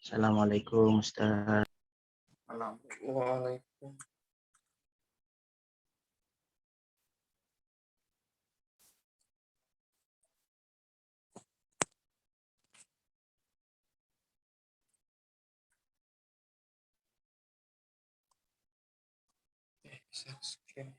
Assalamualaikum Ustaz. Waalaikumsalam. Oke.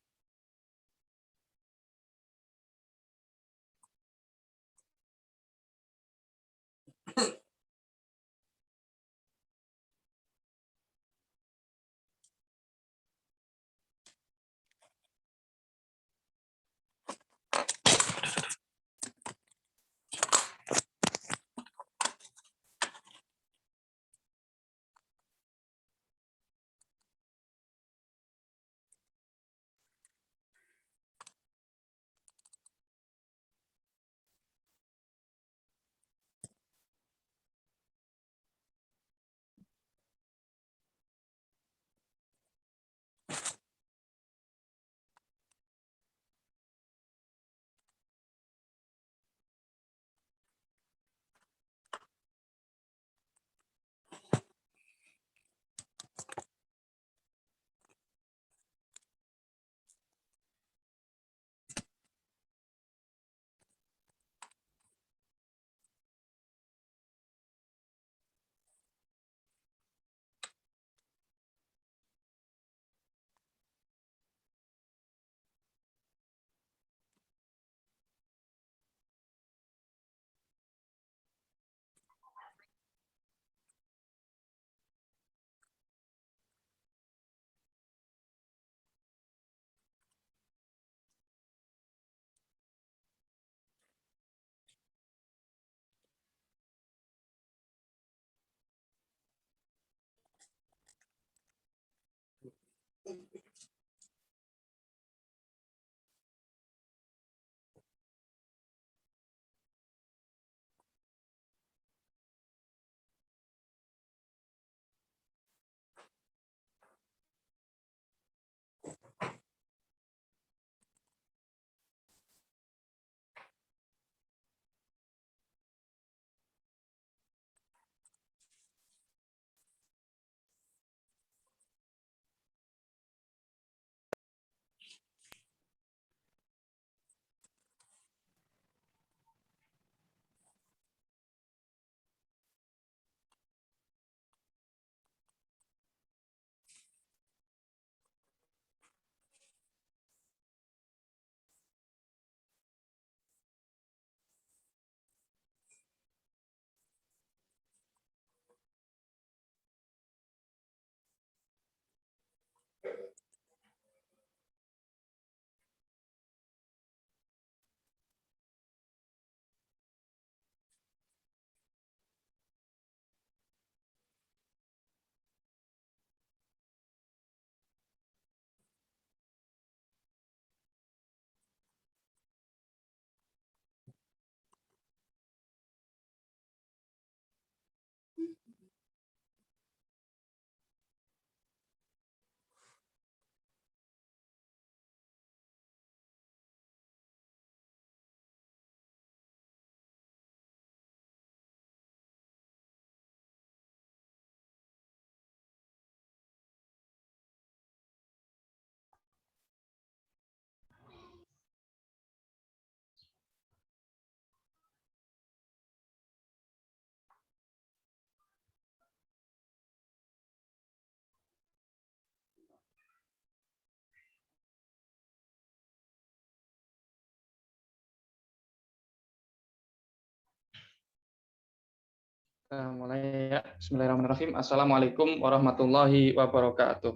Mulai ya. Bismillahirrahmanirrahim. Assalamualaikum warahmatullahi wabarakatuh.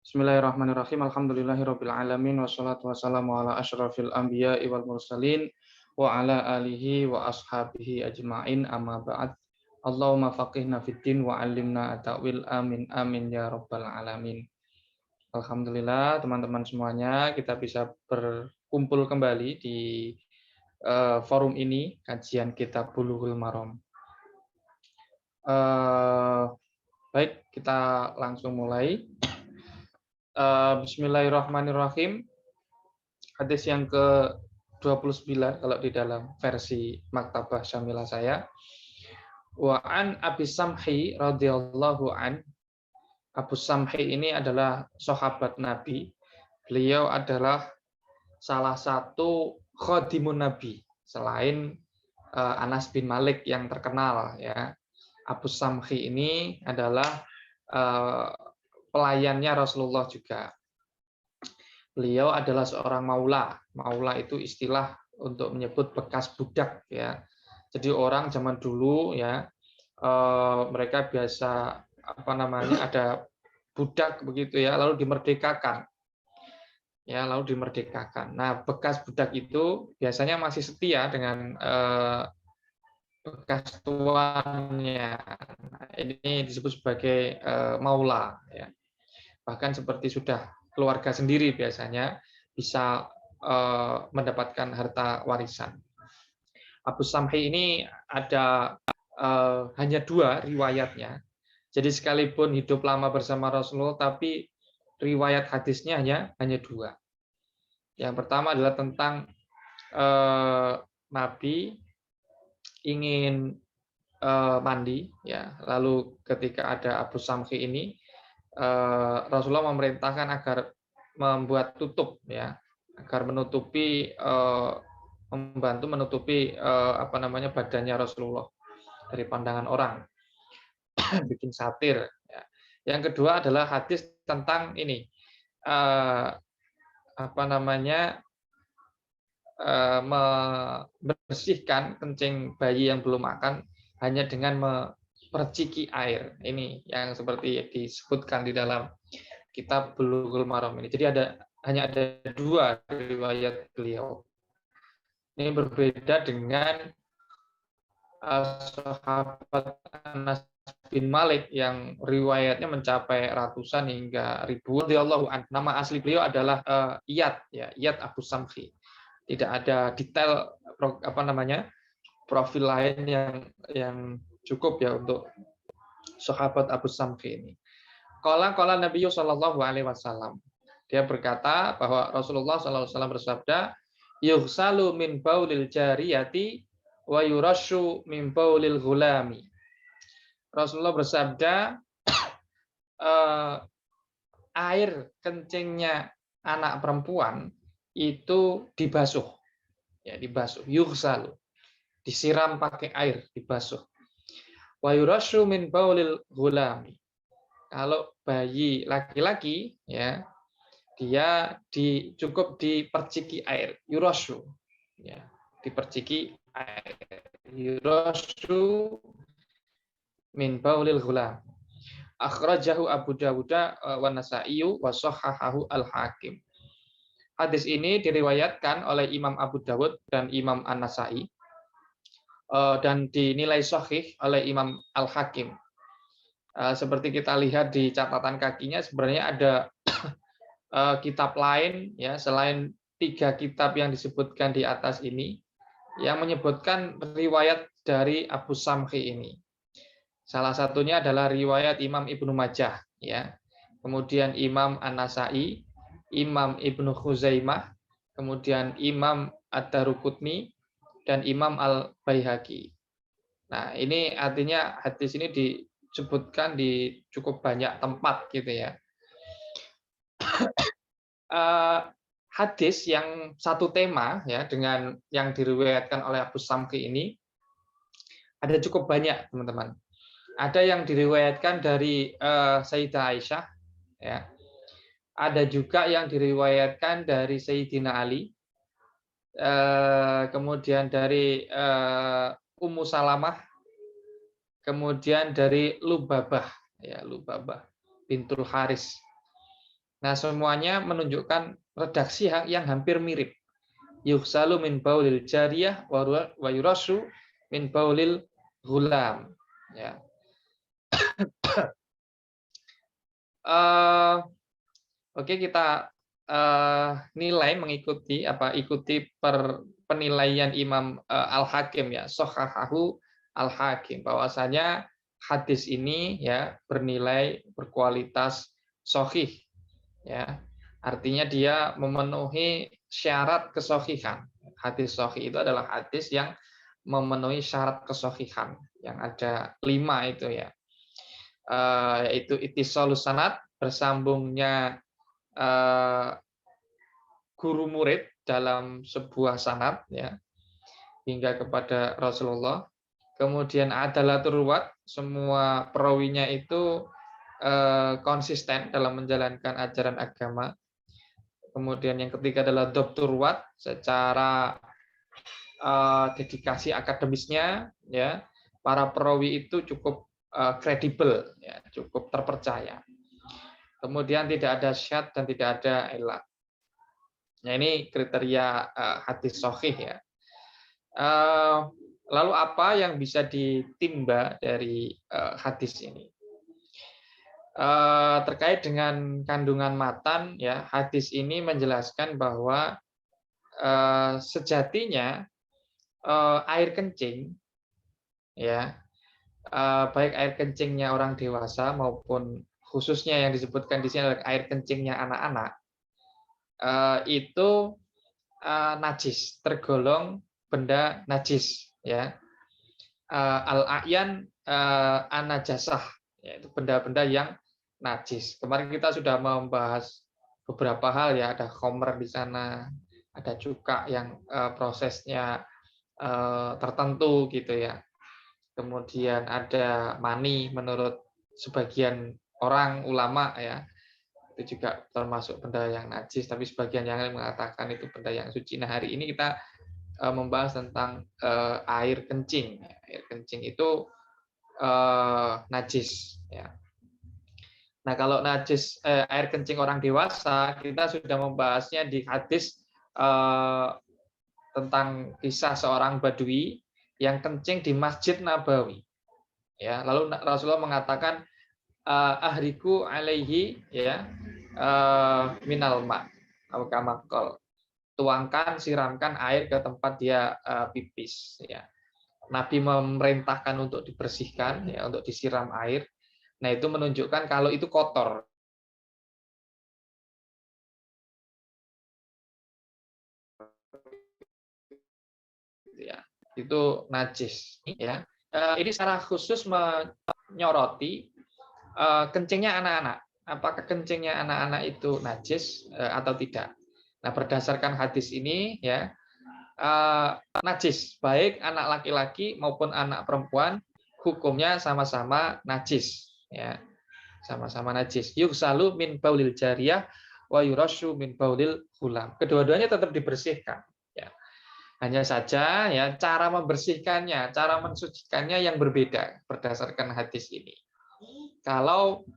Bismillahirrahmanirrahim. Alhamdulillahirabbil alamin wassalatu wassalamu ala asyrafil anbiya'i wal mursalin wa ala alihi wa ashabihi ajmain amma ba'd. Allahumma faqihna fid din wa 'allimna at-ta'wil amin amin ya rabbal alamin. Alhamdulillah teman-teman semuanya kita bisa berkumpul kembali di forum ini, kajian kitab Bulughul Maram. Baik, kita langsung mulai. Bismillahirrahmanirrahim. Hadis yang ke 29 kalau di dalam versi Maktabah Syamilah saya. Wa an Abi Samhi radhiyallahu an. Abu Samhi ini adalah sahabat Nabi. Beliau adalah salah satu khadimun Nabi selain Anas bin Malik yang terkenal ya. Abu Samhi ini adalah pelayannya Rasulullah juga. Beliau adalah seorang maula. Maula itu istilah untuk menyebut bekas budak ya. Jadi orang zaman dulu ya mereka biasa ada budak begitu ya, lalu dimerdekakan. Ya, lalu dimerdekakan. Nah, bekas budak itu biasanya masih setia dengan bekas tuannya. Nah, ini disebut sebagai maula ya. Bahkan seperti sudah keluarga sendiri biasanya bisa mendapatkan harta warisan. Abu Samhi ini ada hanya 2 riwayatnya. Jadi sekalipun hidup lama bersama Rasulullah, tapi riwayat hadisnya hanya 2. Yang pertama adalah tentang Nabi ingin mandi, ya. Lalu ketika ada Abu Samhi ini, Rasulullah memerintahkan agar membuat tutup, ya, agar membantu menutupi badannya Rasulullah dari pandangan orang, bikin satir. Ya. Yang kedua adalah hadis tentang ini, membersihkan kencing bayi yang belum makan hanya dengan meperciki air. Ini yang seperti disebutkan di dalam kitab Bulughul Maram ini. Jadi hanya ada 2 riwayat beliau. Ini berbeda dengan sahabat Anas bin Malik yang riwayatnya mencapai ratusan hingga ribuan. Nama asli beliau adalah Iyad, ya, Iyad Abu Samhi. Tidak ada detail profil lain yang cukup ya untuk sahabat Abu Samhi ini. Qala Nabi sallallahu alaihi wasallam. Dia berkata bahwa Rasulullah sallallahu alaihi wasallam bersabda, "Yughsalu min baulil jariyati wa yurashu min baulil ghulami." Rasulullah bersabda, air kencingnya anak perempuan itu dibasuh. Ya, dibasuh, yughsalu. Disiram pakai air, dibasuh. Wa yurashu min baulil ghulami. Kalau bayi laki-laki ya, dia cukup diperciki air, yurashu. Ya, diperciki air. Yurashu min baulil ghulam. Akhrajahu Abu Dawud wa Nasa'i wa shahhahahu Al-Hakim. Hadis ini diriwayatkan oleh Imam Abu Dawud dan Imam An-Nasa'i dan dinilai sahih oleh Imam Al-Hakim. Seperti kita lihat di catatan kakinya, sebenarnya ada kitab lain ya selain 3 kitab yang disebutkan di atas ini yang menyebutkan riwayat dari Abu Samhi ini. Salah satunya adalah riwayat Imam Ibnu Majah, ya. Kemudian Imam An-Nasa'i, Imam Ibnu Khuzaimah, kemudian Imam Ad-Daruqutni dan Imam Al-Baihaqi. Nah, ini artinya hadis ini disebutkan di cukup banyak tempat gitu ya. Hadis yang satu tema ya dengan yang diriwayatkan oleh Abu Samhi ini ada cukup banyak, teman-teman. Ada yang diriwayatkan dari Sayyidah Aisyah, ya. Ada juga yang diriwayatkan dari Sayyidina Ali, kemudian dari Ummu Salamah, kemudian dari Lubabah, ya, Lubabah bintul Haris. Nah, semuanya menunjukkan redaksi yang hampir mirip. Yughsalu min baulil jariyah wa yurashu min baulil ghulam. Ya. Oke, kita ikuti penilaian Imam Al-Hakim ya, shahhahahu Al-Hakim, bahwasanya hadis ini ya bernilai berkualitas sahih ya. Artinya dia memenuhi syarat kesohihan. Hadis sahih itu adalah hadis yang memenuhi syarat kesohihan, yang ada 5 itu ya. Yaitu ittisalus sanad, bersambungnya guru murid dalam sebuah sanad ya, hingga kepada Rasulullah. Kemudian adalatul ruwat, semua perawinya itu konsisten dalam menjalankan ajaran agama. Kemudian yang ketiga adalah dhabtur ruwat, secara dedikasi akademisnya ya, para perawi itu cukup kredibel ya, cukup terpercaya. Kemudian tidak ada syad dan tidak ada ilat. Nah, ini kriteria hadis sahih ya. Lalu apa yang bisa ditimba dari hadis ini? Terkait dengan kandungan matan ya, hadis ini menjelaskan bahwa sejatinya air kencing ya, baik air kencingnya orang dewasa maupun khususnya yang disebutkan di sini adalah air kencingnya anak-anak, itu najis, tergolong benda najis ya. Al-a'yan an-najasah, yaitu benda-benda yang najis. Kemarin kita sudah membahas beberapa hal ya, ada khomer di sana, ada cuka yang prosesnya tertentu gitu ya. Kemudian ada mani menurut sebagian orang ulama ya, itu juga termasuk benda yang najis, tapi sebagian yang lain mengatakan itu benda yang suci. Nah, hari ini kita membahas tentang air kencing. Air kencing itu najis ya. Nah, kalau najis air kencing orang dewasa, kita sudah membahasnya di hadis tentang kisah seorang badui yang kencing di Masjid Nabawi. Ya, lalu Rasulullah mengatakan ahriku alaihi ya minal ma atau kamakol. Tuangkan, siramkan air ke tempat dia pipis ya. Nabi memerintahkan untuk dibersihkan ya, untuk disiram air. Nah, itu menunjukkan kalau itu kotor. Ya, itu najis ya. Ini secara khusus menyoroti kencingnya anak-anak. Apakah kencingnya anak-anak itu najis atau tidak? Nah, berdasarkan hadis ini ya, najis, baik anak laki-laki maupun anak perempuan, hukumnya sama-sama najis ya. Sama-sama najis. Yugsalu min baulil jariyah wa yurasyu min baulil hulam. Kedua-duanya tetap dibersihkan ya. Hanya saja ya cara membersihkannya, cara mensucikannya yang berbeda berdasarkan hadis ini. Kalau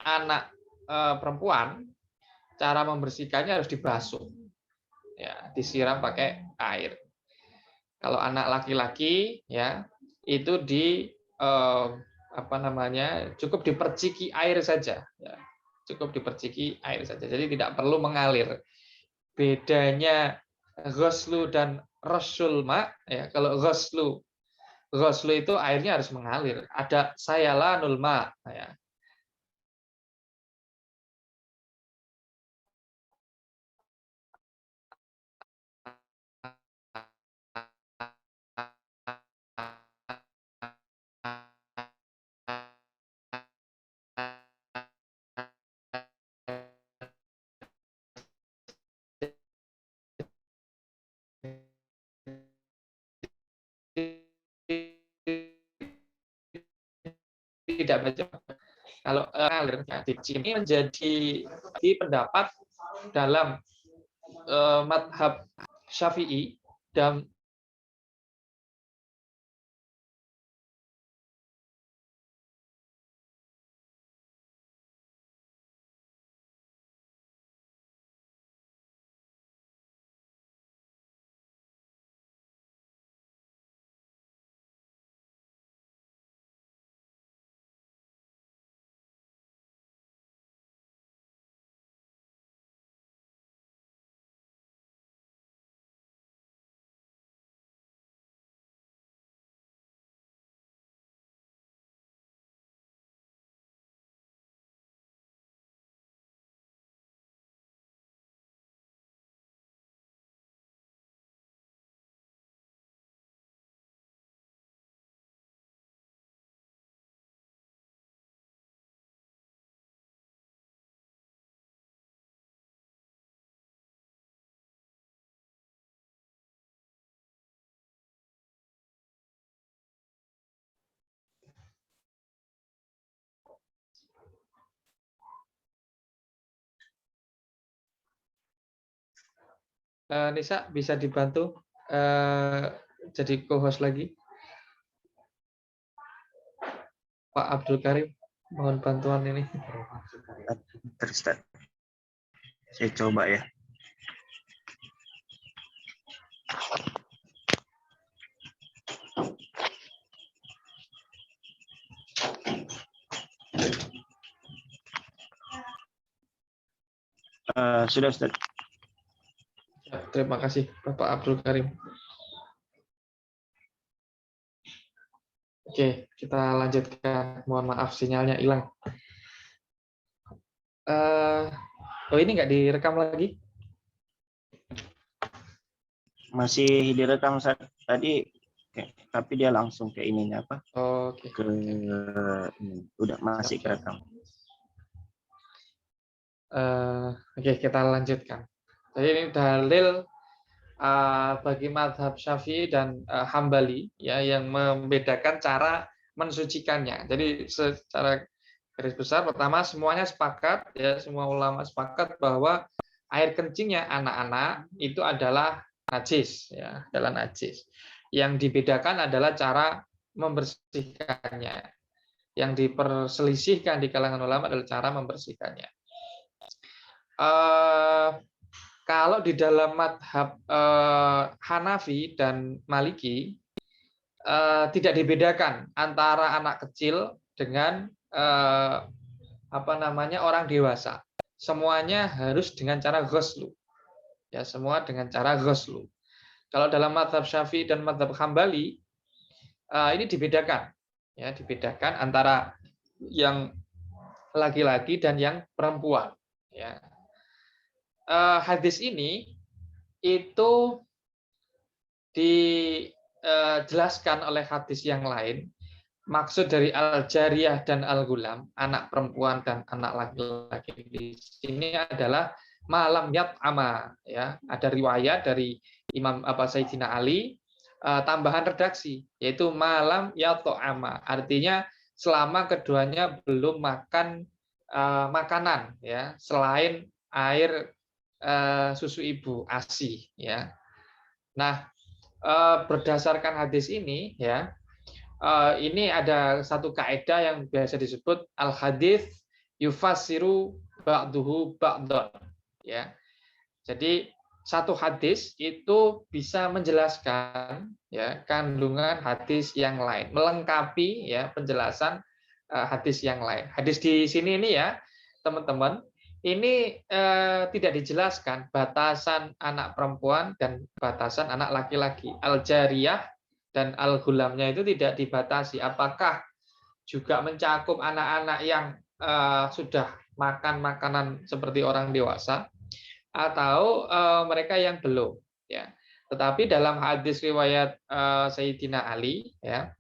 anak perempuan, cara membersihkannya harus dibasuh. Ya, disiram pakai air. Kalau anak laki-laki ya itu cukup diperciki air saja ya. Cukup diperciki air saja. Jadi tidak perlu mengalir. Bedanya ghuslu dan rasul ma ya, kalau ghuslu itu airnya harus mengalir. Ada sayalanul ma ya. Tidak baca. Kalau ngalir di sini menjadi pendapat dalam madhab Syafi'i dan Nisa bisa dibantu jadi co-host lagi, Pak Abdul Karim. Mohon bantuan ini. Terus saya coba ya. Sudah Ustaz. Ya, terima kasih Bapak Abdul Karim. Oke, kita lanjutkan. Mohon maaf sinyalnya hilang. Oh ini nggak direkam lagi? Masih direkam Ustaz. Tadi tapi dia langsung ke ininya apa? Oke. Ini. Udah masih kerekam. Oke, kita lanjutkan. Jadi ini dalil bagi mazhab Syafi'i dan Hambali ya yang membedakan cara mensucikannya. Jadi secara garis besar pertama semuanya sepakat ya, semua ulama sepakat bahwa air kencingnya anak-anak itu adalah najis ya, adalah najis. Yang dibedakan adalah cara membersihkannya. Yang diperselisihkan di kalangan ulama adalah cara membersihkannya. Kalau di dalam madhab Hanafi dan Maliki tidak dibedakan antara anak kecil dengan orang dewasa. Semuanya harus dengan cara ghuslu. Ya, semua dengan cara ghuslu. Kalau dalam madhab Syafi'i dan madhab Hambali ini dibedakan, ya dibedakan antara yang laki-laki dan yang perempuan. Ya. Hadis ini itu dijelaskan oleh hadis yang lain. Maksud dari al-jariyah dan al-gulam, anak perempuan dan anak laki-laki di sini adalah malam yat'ama, ya. Ada riwayat dari Imam Sayyidina Ali, tambahan redaksi, yaitu malam yat'ama. Artinya selama keduanya belum makan makanan, ya, selain air susu ibu ASI, ya. Nah, berdasarkan hadis ini, ya, ini ada satu kaidah yang biasa disebut al hadis yufassiru ba'duhu ba'dhan, ya. Jadi satu hadis itu bisa menjelaskan ya kandungan hadis yang lain, melengkapi ya penjelasan hadis yang lain. Hadis di sini ini ya, teman-teman, ini tidak dijelaskan batasan anak perempuan dan batasan anak laki-laki. Al-jariyah dan al-gulamnya itu tidak dibatasi. Apakah juga mencakup anak-anak yang sudah makan makanan seperti orang dewasa atau mereka yang belum, ya. Tetapi dalam hadis riwayat Sayyidina Ali, ya,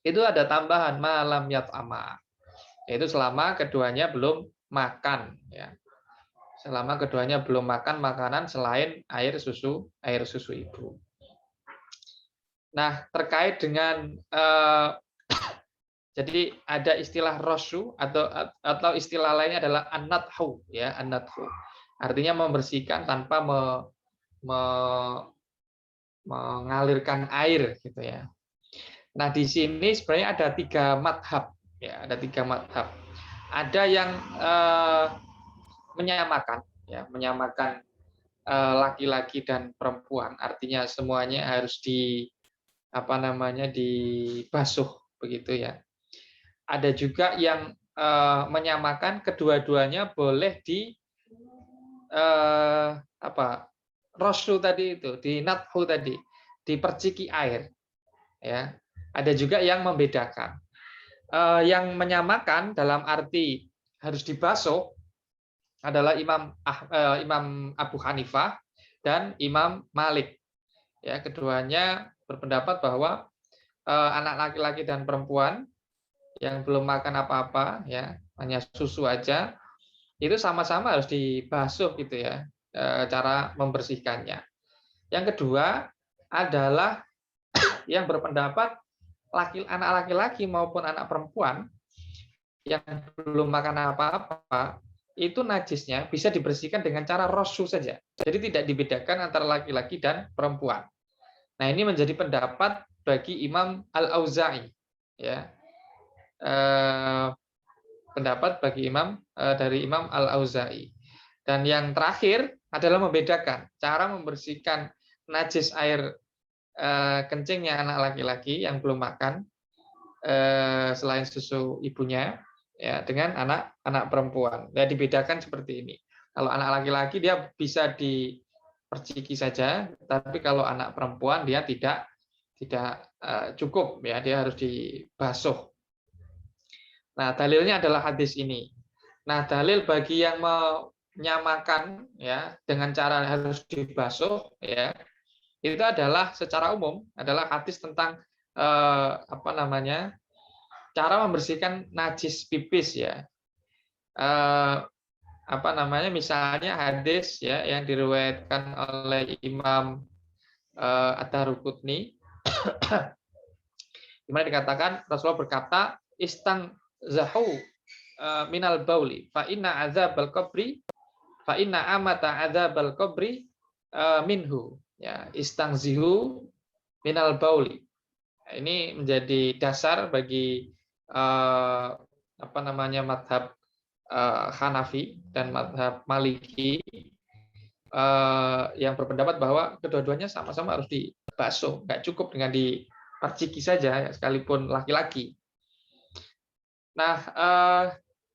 itu ada tambahan malam yat'ama, yaitu selama keduanya belum makan, ya. Selama keduanya belum makan makanan selain air susu ibu. Nah, terkait dengan jadi ada istilah rosu atau istilah lainnya adalah an-nadhu, ya, an-nadhu. Artinya membersihkan tanpa mengalirkan air, gitu ya. Nah, di sini sebenarnya ada 3 madhab, ya, ada 3 madhab. Ada yang menyamakan, ya, menyamakan laki-laki dan perempuan, artinya semuanya harus dibasuh begitu ya. Ada juga yang menyamakan kedua-duanya boleh rosu tadi itu, di nadhu tadi, diperciki air, ya. Ada juga yang membedakan. Yang menyamakan dalam arti harus dibasuh adalah Imam Abu Hanifah dan Imam Malik. Ya, keduanya berpendapat bahwa anak laki-laki dan perempuan yang belum makan apa-apa, ya, hanya susu aja, itu sama-sama harus dibasuh gitu ya, cara membersihkannya. Yang kedua adalah yang berpendapat anak laki-laki maupun anak perempuan yang belum makan apa-apa itu najisnya bisa dibersihkan dengan cara rasu saja. Jadi tidak dibedakan antara laki-laki dan perempuan. Nah, ini menjadi pendapat bagi Imam Al-Auza'i, ya. Pendapat bagi dari Imam Al-Auza'i. Dan yang terakhir adalah membedakan cara membersihkan najis air kencingnya anak laki-laki yang belum makan selain susu ibunya, ya, dengan anak perempuan. Ya, dibedakan seperti ini. Kalau anak laki-laki dia bisa diperciki saja, tapi kalau anak perempuan dia tidak cukup, ya, dia harus dibasuh. Nah, dalilnya adalah hadis ini. Nah, dalil bagi yang menyamakan, ya, dengan cara harus dibasuh, ya, itu adalah secara umum adalah hadis tentang apa namanya, cara membersihkan najis pipis, ya. Apa namanya, misalnya hadis, ya, yang diriwayatkan oleh Imam Ad-Daruqutni, di mana dikatakan Rasulullah berkata, istang zahu minal bauli fa inna adzabal qabri fa inna amata adzabal qabri minhu, ya, istangzihu minal bauli. Ini menjadi dasar bagi apa namanya, madhab Hanafi dan madhab Maliki yang berpendapat bahwa kedua-duanya sama-sama harus dibasuh, nggak cukup dengan diperciki saja, ya, sekalipun laki-laki. Nah,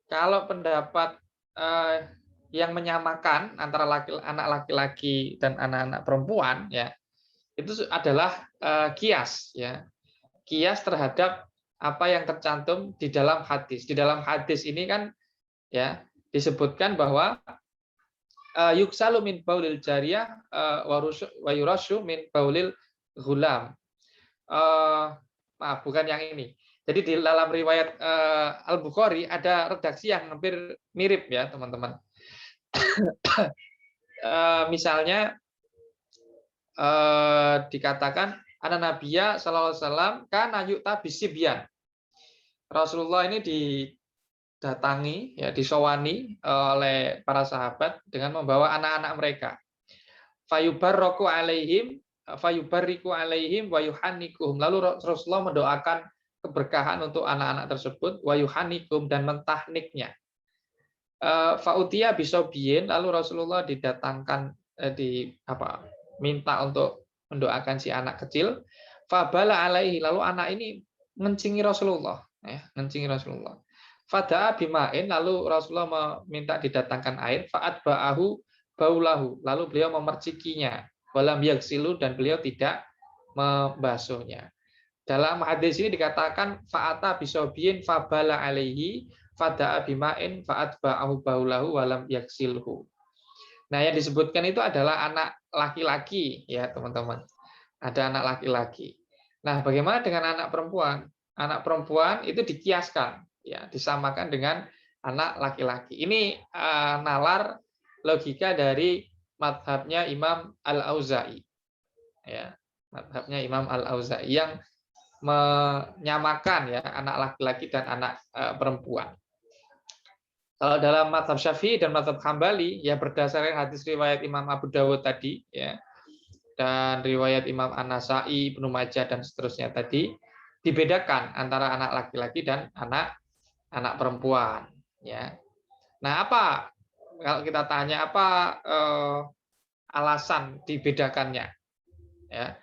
kalau pendapat yang menyamakan antara anak laki-laki dan anak-anak perempuan, ya, itu adalah kias, ya, kias terhadap apa yang tercantum di dalam hadis. Di dalam hadis ini kan, ya, disebutkan bahwa yuksalu min baulil jariyah wa yurashu min baulil ghulam. Maaf, bukan yang ini. Jadi di dalam riwayat Al-Bukhari ada redaksi yang hampir mirip, ya, teman-teman. Misalnya dikatakan ana nabiyya sallallahu alaihi wasallam kana yu'ta bisibyan. Rasulullah ini didatangi, ya, disowani oleh para sahabat dengan membawa anak-anak mereka. Fayubarraku alaihim fayubariku alaihim wa yuhannikuhum. Lalu Rasulullah mendoakan keberkahan untuk anak-anak tersebut, wa yuhannikum, dan mentahniknya. Fa'utiya bisobiyin, lalu Rasulullah didatangkan minta untuk mendoakan si anak kecil. Fabala alaihi, lalu anak ini ngencingi Rasulullah, ya, ngencingi Rasulullah. Fada'a bima'in, lalu Rasulullah meminta didatangkan air. Fa'at ba'ahu baulahu, lalu beliau memercikinya. Walam yaksilu, dan beliau tidak membasuhnya. Dalam hadis ini dikatakan fa'ata bisobiyin fabala alaihi fada'a bima'in fa'at ba'ahu baulahu walam yaksilhu. Nah, yang disebutkan itu adalah anak laki-laki, ya, teman-teman. Ada anak laki-laki. Nah, bagaimana dengan anak perempuan? Anak perempuan itu dikiaskan, ya, disamakan dengan anak laki-laki. Ini nalar logika dari madhabnya Imam Al-Auza'i, ya, madhabnya Imam Al-Auza'i yang menyamakan, ya, anak laki-laki dan anak perempuan. Kalau dalam madhab Syafi'i dan madhab Hambali, ya, berdasarkan hadis riwayat Imam Abu Dawud tadi, ya, dan riwayat Imam An-Nasa'i, Ibnu Majah, dan seterusnya tadi, dibedakan antara anak laki-laki dan anak perempuan, ya. Nah, apa kalau kita tanya apa alasan dibedakannya, ya?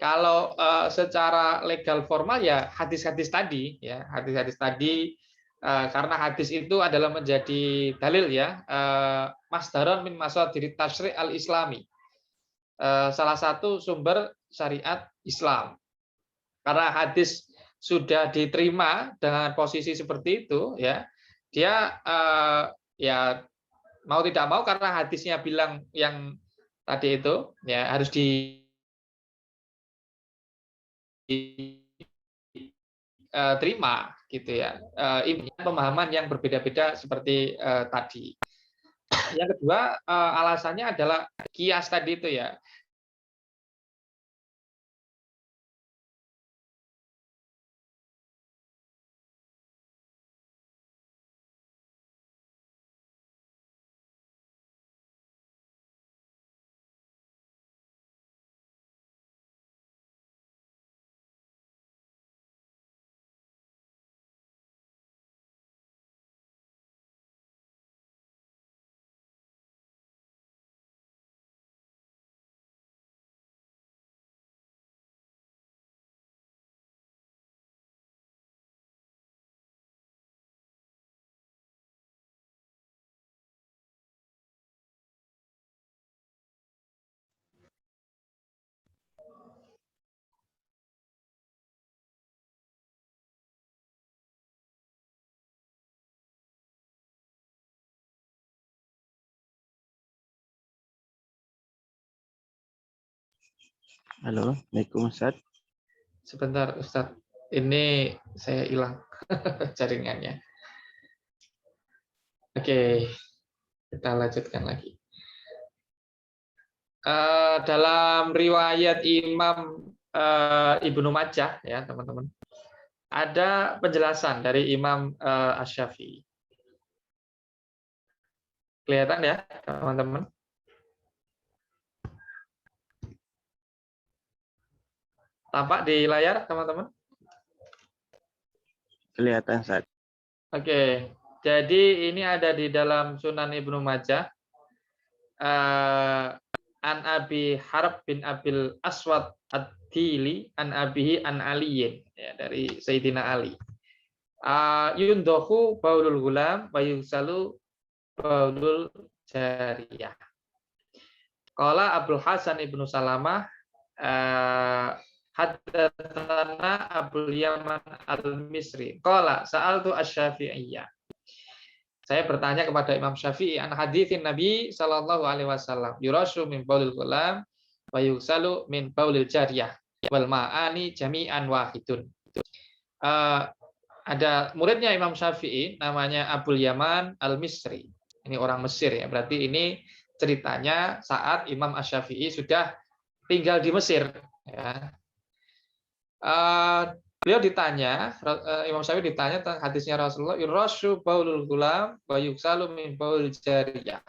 Kalau secara legal formal, ya, hadis-hadis tadi, ya, hadis-hadis tadi, karena hadis itu adalah menjadi dalil, ya, masdaron min masadir tasyri' al-islami, salah satu sumber syariat Islam. Karena hadis sudah diterima dengan posisi seperti itu, ya, dia ya, mau tidak mau, karena hadisnya bilang yang tadi itu, ya, harus diterima, gitu, ya. Pemahaman yang berbeda-beda seperti tadi. Yang kedua, alasannya adalah kias tadi itu, ya. Halo, Assalamualaikum Ustaz. Sebentar Ustadz, ini saya hilang jaringannya. Oke, kita lanjutkan lagi. Dalam riwayat Imam Ibnu Majah ya teman-teman, ada penjelasan dari Imam Asy-Syafi'i. Kelihatan ya teman-teman? Tampak di layar teman-teman? Kelihatan Ustaz. Oke, jadi ini ada di dalam Sunan Ibnu Majah. An Abi Harb bin Abil Aswad Ad-Dili an Abihi an Aliyin, ya, dari Sayyidina Ali. Yundohu baulul gulam wa yusalu baulul jariyah. Qala Abdul Hasan ibnu Salamah haddatsana Abdul Yaman al-Misri. Qala sa'altu asy-Syafi'iyyah. Saya bertanya kepada Imam Syafi'i an haditsin Nabi sallallahu alaihi wasallam yurashu min baulil gulam wa yusalu min baulil jariyah wal ma'ani jami'an wahidun. Ada muridnya Imam Syafi'i namanya Abdul Yaman al-Misri. Ini orang Mesir ya. Berarti ini ceritanya saat Imam Asy-Syafi'i sudah tinggal di Mesir ya. Beliau ditanya, Imam Syafi'i ditanya tentang hadisnya Rasulullah, yurashu baulul gulam wa yuksalu min baul jariyah.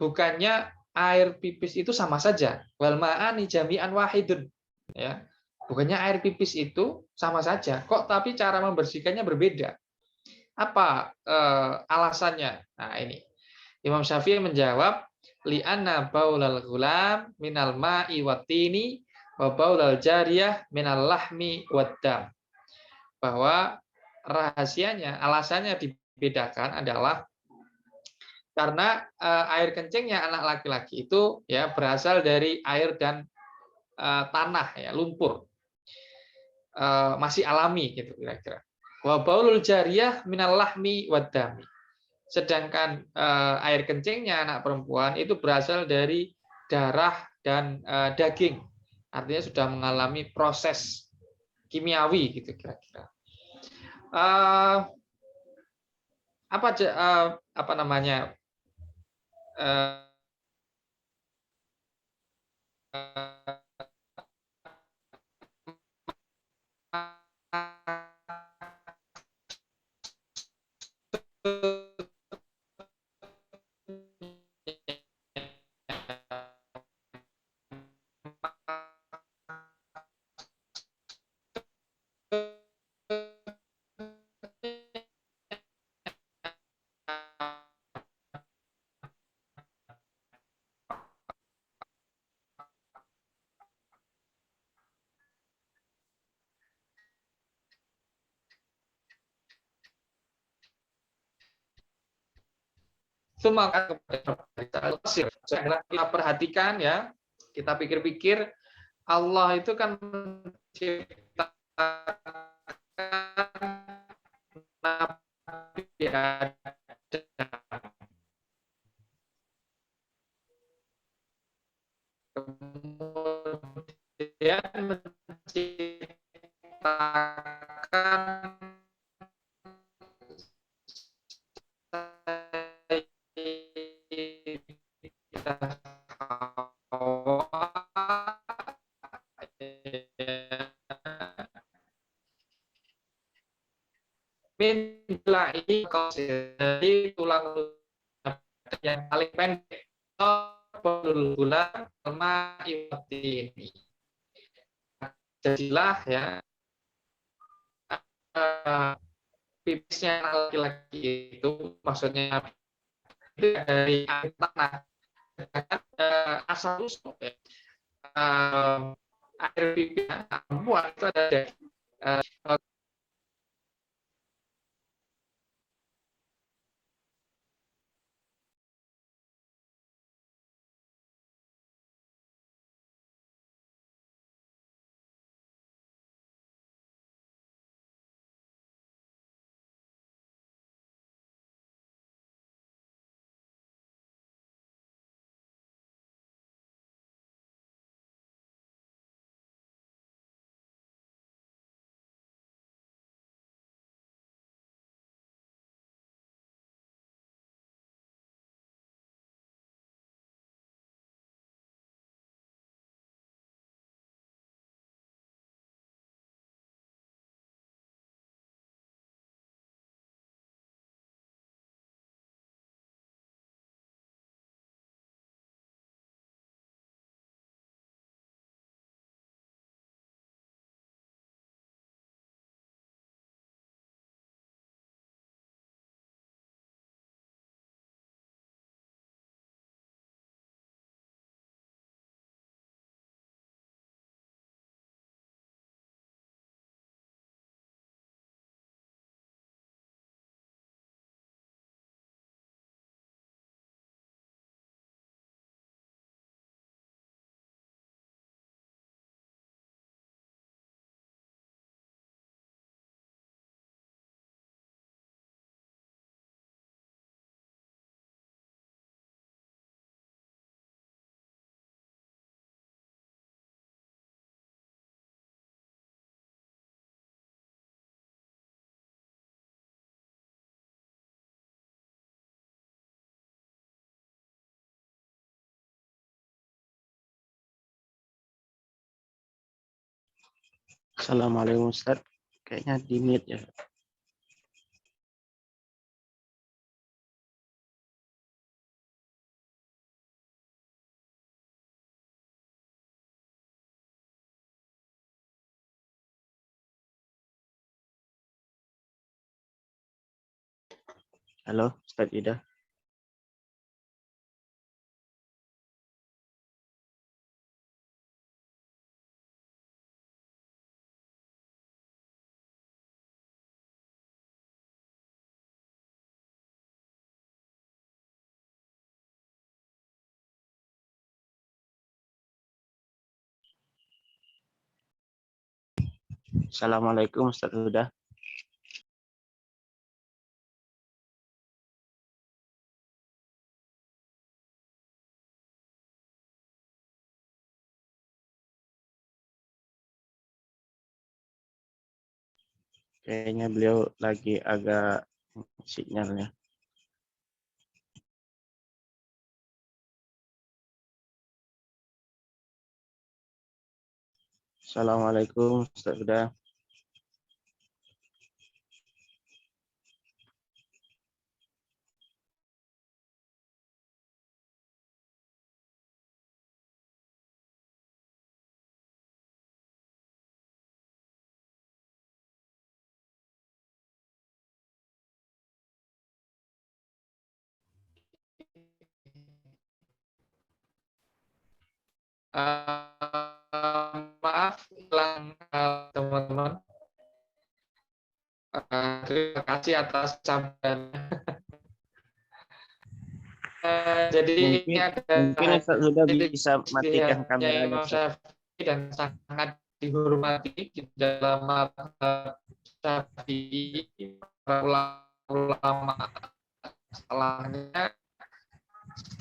Bukannya air pipis itu sama saja, wal ma'ani jami'an wahidun. Ya. Bukannya air pipis itu sama saja, kok tapi cara membersihkannya berbeda. Apa alasannya? Nah, ini. Imam Syafi'i menjawab, li'anna baulal gulam minal ma'i wattini wa baulal jariyah minal lahmi waddam. Bahwa rahasianya, alasannya dibedakan adalah karena air kencingnya anak laki-laki itu ya berasal dari air dan tanah ya, lumpur. Masih alami gitu kira-kira. Wa baulul jariyah minal lahmi waddami. Sedangkan air kencingnya anak perempuan itu berasal dari darah dan daging. Artinya sudah mengalami proses kimiawi gitu kira-kira. Apa namanya? Semangat kepada kita perhatikan ya, kita pikir-pikir Allah itu kan menciptakan Nabi Adam, kemudian menciptakan dari tulang yang paling pendek gula sama ini. Jadilah ya pipisnya laki-laki itu maksudnya itu dari air tanah. Asal usul air pipisnya perempuan itu ada dari Assalamualaikum Ustaz. Kayaknya di mute ya. Halo, Ustaz Ida. Assalamualaikum Ustaz Huda. Kayaknya beliau lagi agak sinyalnya. Assalamualaikum Ustaz Huda. Maaf hilang teman-teman. Terima kasih atas sabarnya. Jadi ini Mungkin ada Ustaz Huda bisa matikan kameranya Imam Ustaz. Syafi'i dan sangat dihormati di dalam mazhab Syafi'i, para ulama salahnya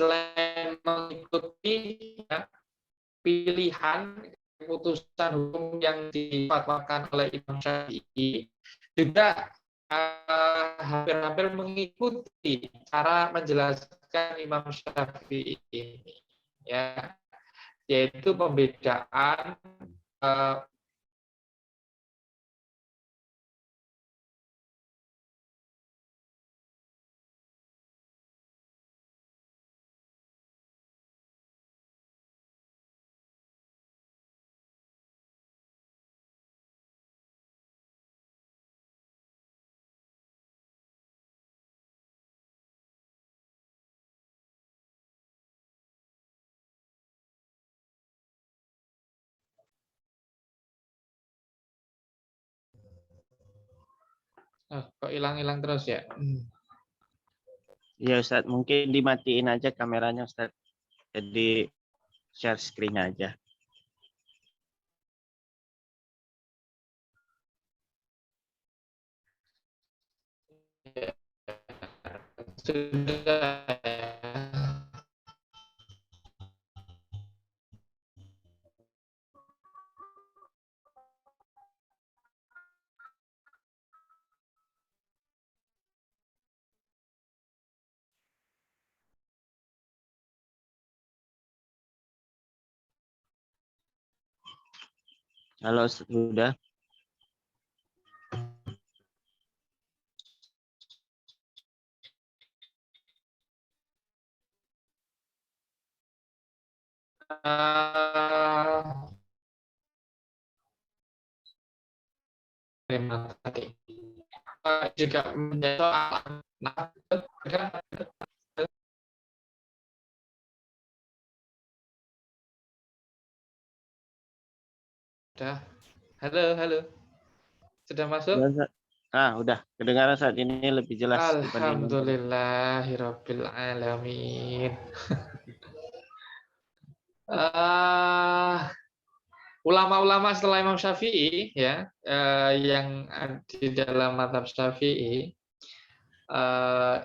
selain mengikuti ya, pilihan keputusan hukum yang difatwakan oleh Imam Syafi'i, juga hampir-hampir mengikuti cara menjelaskan Imam Syafi'i ini, ya, yaitu pembedaan kok hilang-hilang terus ya. Iya Ustaz, mungkin dimatiin aja kameranya Ustaz. Jadi share screen aja. Sudah. Halo Ustaz Huda. Terima kasih. Juga menjadi soal. Sudah. Halo. Sudah masuk? Udah kedengaran saat ini lebih jelas dibanding Alhamdulillahirabbil alamin. Ulama-ulama setelah Imam Syafi'i ya, yang di dalam mazhab Syafi'i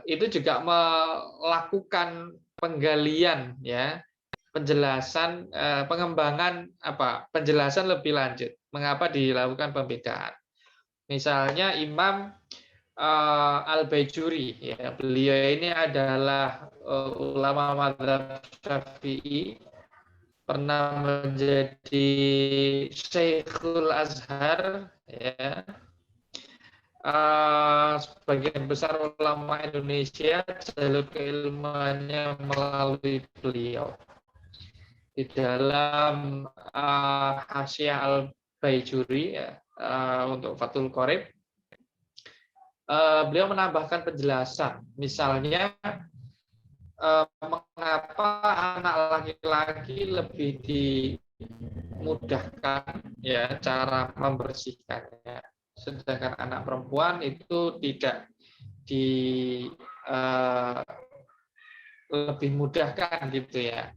itu juga melakukan penggalian ya, penjelasan, pengembangan penjelasan lebih lanjut mengapa dilakukan pembedaan. Misalnya Imam Al-Baijuri ya, beliau ini adalah ulama mazhab Syafi'i pernah menjadi Syekhul Azhar, ya. Sebagian besar ulama Indonesia jalur keilmuannya melalui beliau. Di dalam Hasyiah Al-Baijuri, ya, untuk Fathul Qorib, beliau menambahkan penjelasan, misalnya mengapa anak laki-laki lebih dimudahkan ya cara membersihkannya, sedangkan anak perempuan itu tidak lebih mudahkan gitu ya.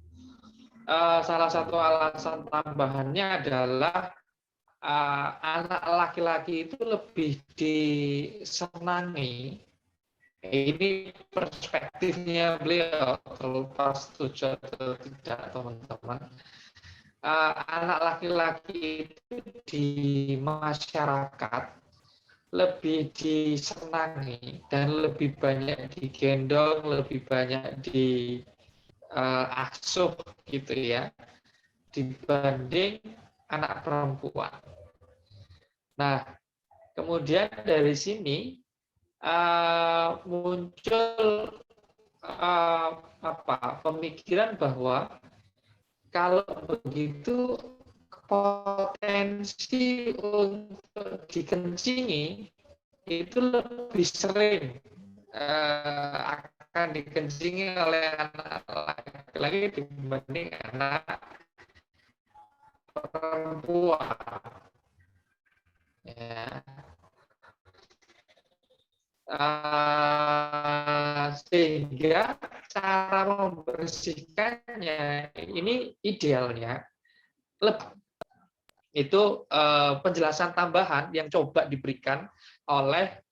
Salah satu alasan tambahannya adalah anak laki-laki itu lebih disenangi. Ini perspektifnya beliau, terlepas setuju atau tidak teman-teman. Anak laki-laki itu di masyarakat lebih disenangi dan lebih banyak digendong, lebih banyak diasuh gitu ya, dibanding anak perempuan. Nah, kemudian dari sini muncul pemikiran bahwa kalau begitu potensi untuk dikencingi itu lebih sering akan dikencingi oleh anak laki-laki dibanding anak perempuan. Ya. Sehingga cara membersihkannya ini idealnya itu penjelasan tambahan yang coba diberikan oleh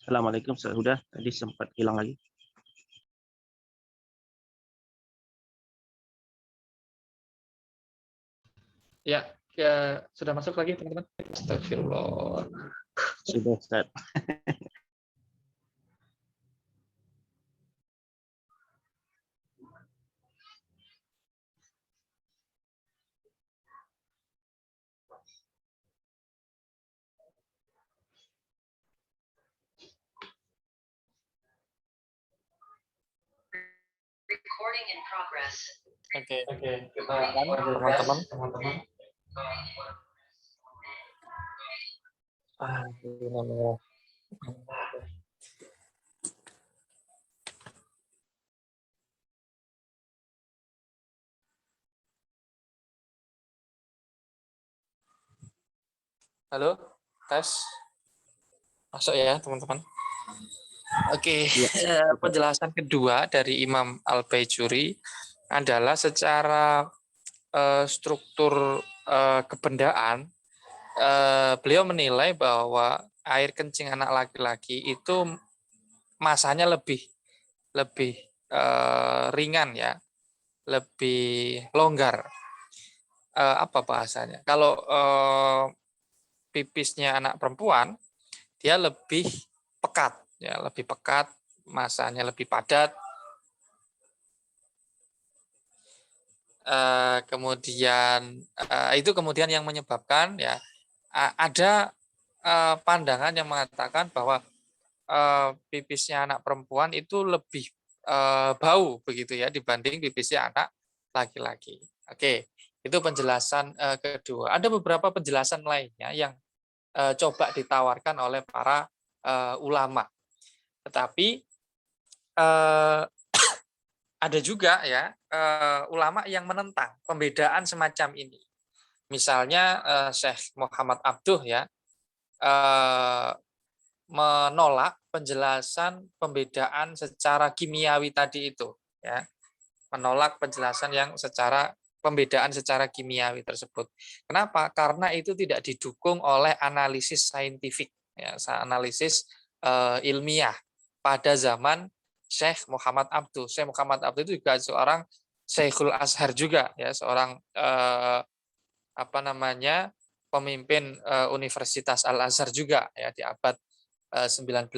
Assalamualaikum, sudah tadi sempat hilang lagi. ya sudah masuk lagi teman-teman. Astagfirullah. Sudah, Ustaz. Recording in progress. Oke, Kita teman-teman. Ini namanya. Halo, tes. Masuk ya, teman-teman. Oke, penjelasan kedua dari Imam Al-Baijuri adalah secara struktur kebendaan, beliau menilai bahwa air kencing anak laki-laki itu masanya lebih ringan ya, lebih longgar. Apa bahasanya? Kalau pipisnya anak perempuan, dia lebih pekat, ya, lebih pekat, masanya lebih padat. Kemudian itu kemudian yang menyebabkan ya ada pandangan yang mengatakan bahwa pipisnya anak perempuan itu lebih bau begitu ya dibanding pipisnya anak laki-laki. Oke, itu penjelasan kedua. Ada beberapa penjelasan lainnya yang coba ditawarkan oleh para ulama. Tetapi ada juga ya ulama yang menentang pembedaan semacam ini. Misalnya Syekh Muhammad Abduh ya menolak penjelasan pembedaan secara kimiawi tadi itu ya. Menolak penjelasan yang secara pembedaan secara kimiawi tersebut. Kenapa? Karena itu tidak didukung oleh analisis saintifik ya, analisis ilmiah pada zaman Syekh Muhammad Abduh. Syekh Muhammad Abduh itu juga seorang Syekhul Azhar juga, ya, seorang pemimpin Universitas Al Azhar juga, ya, di abad 19.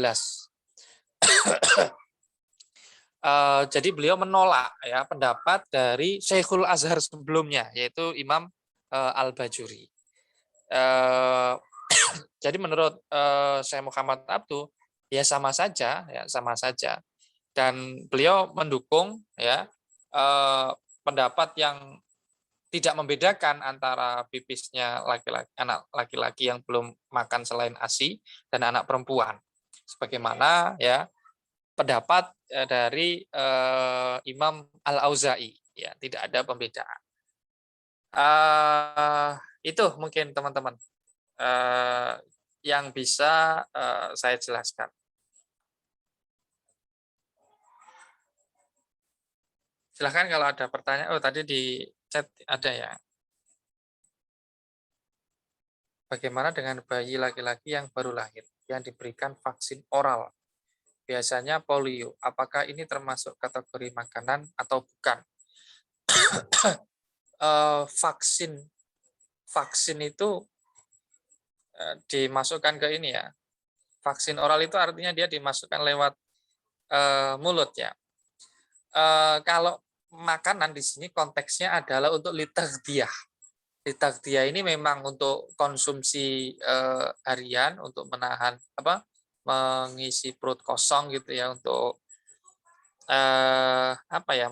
Jadi beliau menolak, ya, pendapat dari Syekhul Azhar sebelumnya, yaitu Imam Al-Bajuri. Jadi menurut Syekh Muhammad Abduh, ya sama saja, ya sama saja. Dan beliau mendukung, ya, pendapat yang tidak membedakan antara pipisnya anak laki-laki yang belum makan selain ASI dan anak perempuan. Sebagaimana, ya, pendapat dari Imam Al-Auza'i, ya, tidak ada pembedaan. Itu mungkin teman-teman yang bisa saya jelaskan. Silahkan kalau ada pertanyaan. Oh, tadi di chat ada, ya. Bagaimana dengan bayi laki-laki yang baru lahir yang diberikan vaksin oral? Biasanya polio. Apakah ini termasuk kategori makanan atau bukan? Vaksin itu dimasukkan ke ini, ya. Vaksin oral itu artinya dia dimasukkan lewat mulut, ya. Kalau makanan di sini konteksnya adalah untuk litaghdiyah. Litaghdiyah ini memang untuk konsumsi harian, untuk menahan mengisi perut kosong gitu, ya, untuk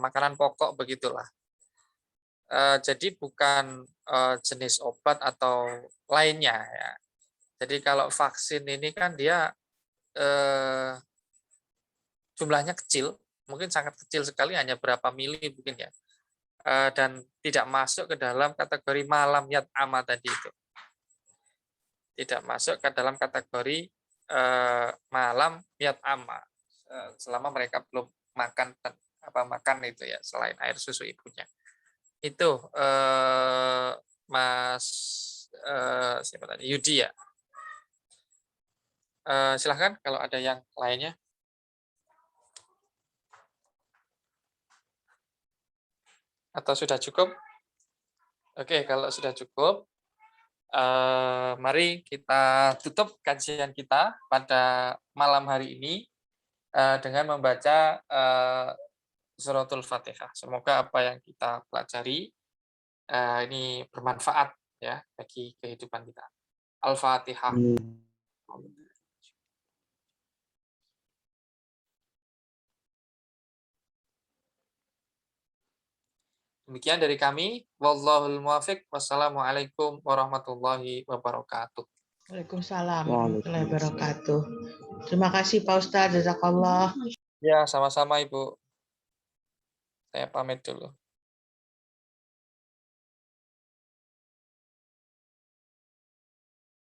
makanan pokok begitulah. Jadi bukan jenis obat atau lainnya, ya. Jadi kalau vaksin ini kan dia jumlahnya kecil, mungkin sangat kecil sekali, hanya berapa mili mungkin, ya. Dan tidak masuk ke dalam kategori malam yat ama tadi itu. Tidak masuk ke dalam kategori malam yat ama selama mereka belum makan itu, ya, selain air susu ibunya. Itu Mas siapa tadi, Yudi, ya. Silahkan kalau ada yang lainnya. Atau sudah cukup? Oke, kalau sudah cukup, mari kita tutup kajian kita pada malam hari ini dengan membaca suratul Fatihah. Semoga apa yang kita pelajari ini bermanfaat, ya, bagi kehidupan kita. Al-Fatihah. Demikian dari kami. Wallahul muwaffiq. Wassalamualaikum warahmatullahi wabarakatuh. Waalaikumsalam warahmatullahi wabarakatuh. Terima kasih Pak Ustadz. Jazakallah. Ya, sama-sama Ibu. Saya pamit dulu.